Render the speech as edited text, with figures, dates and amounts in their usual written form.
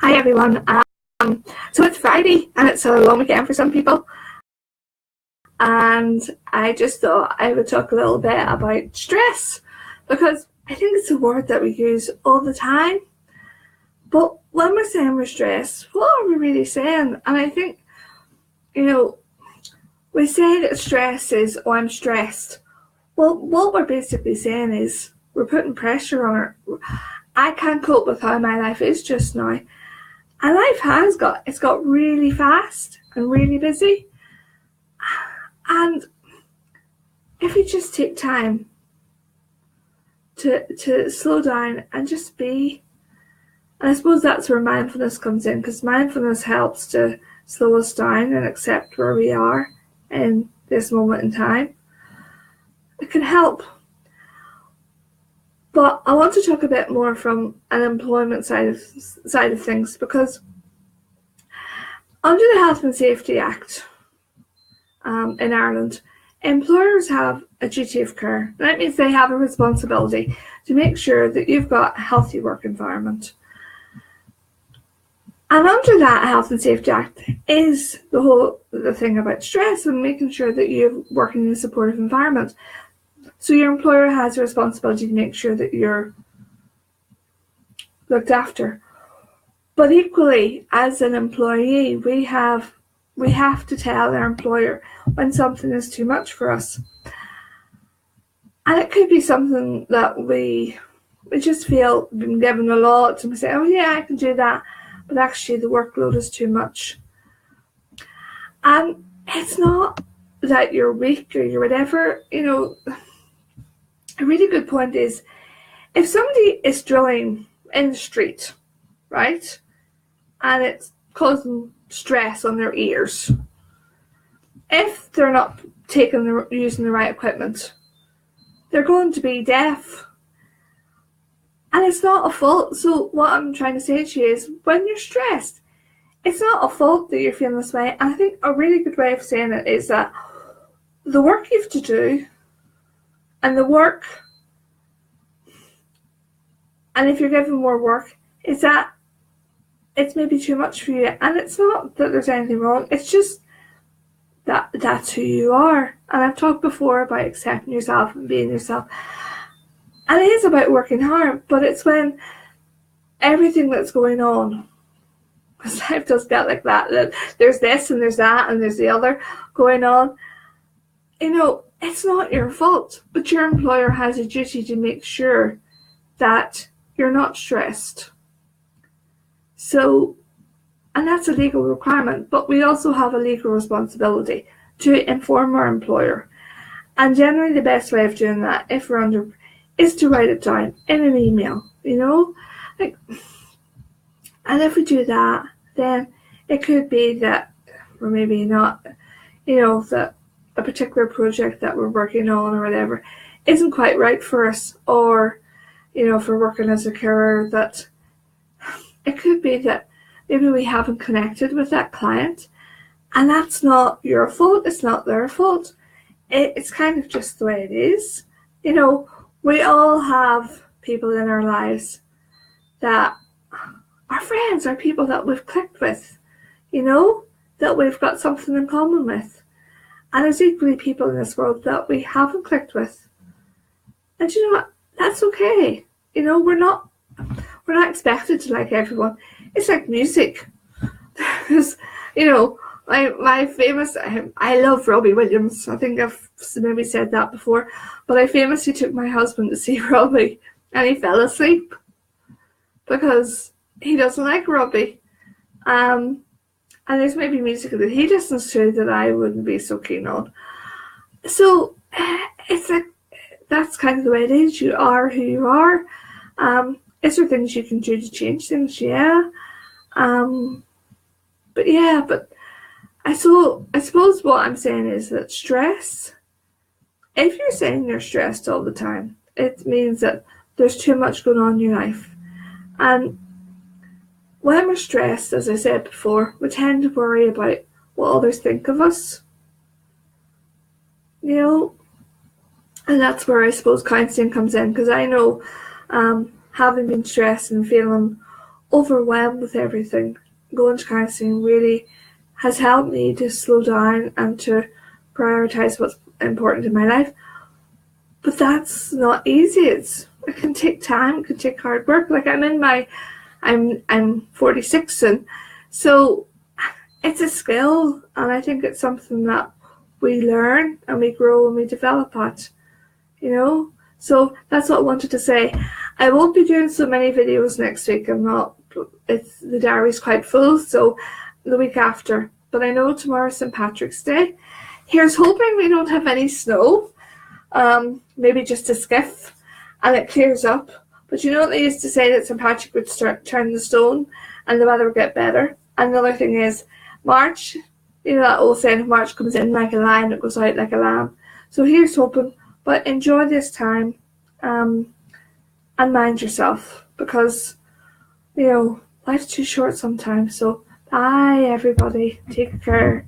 Hi everyone. So it's Friday and it's a long weekend for some people, and I just thought I would talk a little bit about stress, because I think it's a word that we use all the time. But when we're saying we're stressed, what are we really saying? And I think, we say that stress is, oh, I'm stressed. Well, what we're basically saying is we're putting pressure on it. I can't cope with how my life is just now. And life it's got really fast and really busy. And if you just take time to slow down and just be, and I suppose that's where mindfulness comes in, because mindfulness helps to slow us down and accept where we are in this moment in time. It can help. But I want to talk a bit more from an employment side of things, because under the Health and Safety Act in Ireland, employers have a duty of care. That means they have a responsibility to make sure that you've got a healthy work environment. And under that Health and Safety Act is the thing about stress and making sure that you're working in a supportive environment. So your employer has a responsibility to make sure that you're looked after. But equally, as an employee, we have to tell our employer when something is too much for us. And it could be something that we just feel we've been given a lot, and we say, oh yeah, I can do that, but actually the workload is too much. And it's not that you're weak or you're whatever. A really good point is, if somebody is drilling in the street, right, and it's causing stress on their ears, if they're not using the right equipment, they're going to be deaf. And it's not a fault. So what I'm trying to say to you is, when you're stressed, it's not a fault that you're feeling this way. And I think a really good way of saying it is that the work you have to do, and if you're given more work, is that it's maybe too much for you. And it's not that there's anything wrong. It's just that that's who you are. And I've talked before about accepting yourself and being yourself. And it is about working hard, but it's when everything that's going on, because life does get like that there's this and there's that and there's the other going on, it's not your fault, but your employer has a duty to make sure that you're not stressed. So, and that's a legal requirement, but we also have a legal responsibility to inform our employer. And generally the best way of doing that, if we're under, is to write it down in an email, and if we do that, then it could be that we're maybe not, that a particular project that we're working on or whatever isn't quite right for us, or, if we're working as a carer, that it could be that maybe we haven't connected with that client, and that's not your fault, it's not their fault. It's kind of just the way it is. We all have people in our lives that are friends, or people that we've clicked with, that we've got something in common with. And there's equally people in this world that we haven't clicked with. And you know what? That's okay. We're not expected to like everyone. It's like music. There's, my famous, I love Robbie Williams. I think I've maybe said that before, but I famously took my husband to see Robbie, and he fell asleep because he doesn't like Robbie. And there's maybe music that he listens to that I wouldn't be so keen on. So it's like, that's kind of the way it is. You are who you are. Is there things you can do to change things? Yeah. But I suppose what I'm saying is that stress, if you're saying you're stressed all the time, it means that there's too much going on in your life. And when we're stressed, as I said before, we tend to worry about what others think of us. And that's where I suppose counselling comes in, because I know having been stressed and feeling overwhelmed with everything. Going to counselling really has helped me to slow down and to prioritise what's important in my life. But that's not easy. It can take time, it can take hard work. Like I'm 46, and so it's a skill, and I think it's something that we learn and we grow and we develop at, So that's what I wanted to say. I won't be doing so many videos next week. The diary's quite full, so the week after. But I know tomorrow's St. Patrick's Day. Here's hoping we don't have any snow. Maybe just a skiff, and it clears up. But they used to say that St. Patrick would start turning the stone and the weather would get better. And another thing is March, that old saying, March comes in like a lion, it goes out like a lamb. So here's hoping. But enjoy this time, and mind yourself, because life's too short sometimes. So bye everybody, take care.